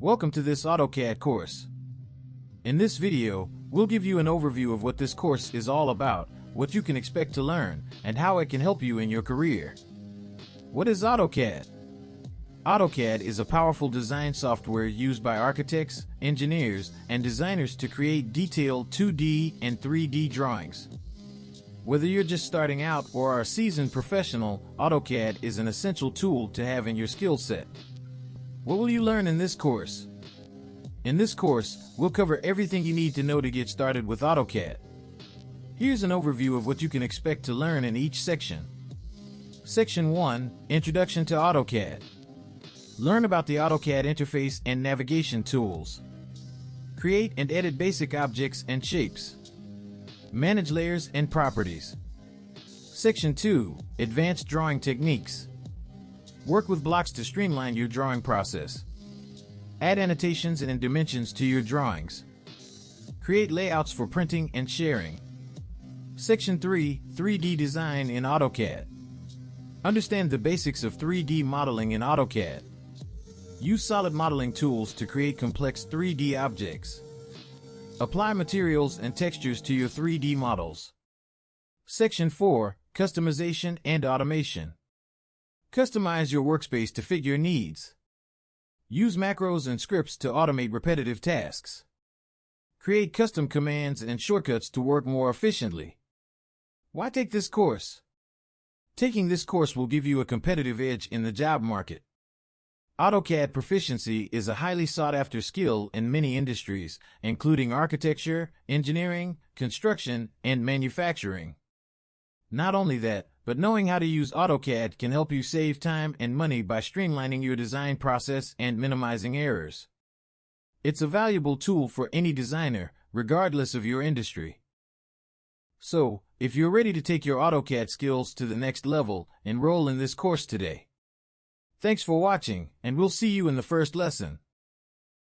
Welcome to this AutoCAD course. In this video, we'll give you an overview of what this course is all about, what you can expect to learn, and how it can help you in your career. What is AutoCAD? AutoCAD is a powerful design software used by architects, engineers, and designers to create detailed 2D and 3D drawings. Whether you're just starting out or are a seasoned professional, AutoCAD is an essential tool to have in your skill set. What will you learn in this course? In this course, we'll cover everything you need to know to get started with AutoCAD. Here's an overview of what you can expect to learn in each section. Section 1, Introduction to AutoCAD. Learn about the AutoCAD interface and navigation tools. Create and edit basic objects and shapes. Manage layers and properties. Section 2, Advanced Drawing Techniques. Work with blocks to streamline your drawing process. Add annotations and dimensions to your drawings. Create layouts for printing and sharing. Section 3, 3D Design in AutoCAD. Understand the basics of 3D modeling in AutoCAD. Use solid modeling tools to create complex 3D objects. Apply materials and textures to your 3D models. Section 4, Customization and Automation. Customize your workspace to fit your needs. Use macros and scripts to automate repetitive tasks. Create custom commands and shortcuts to work more efficiently. Why take this course? Taking this course will give you a competitive edge in the job market. AutoCAD proficiency is a highly sought-after skill in many industries, including architecture, engineering, construction, and manufacturing. Not only that, but knowing how to use AutoCAD can help you save time and money by streamlining your design process and minimizing errors. It's a valuable tool for any designer, regardless of your industry. So, if you're ready to take your AutoCAD skills to the next level, enroll in this course today. Thanks for watching, and we'll see you in the first lesson.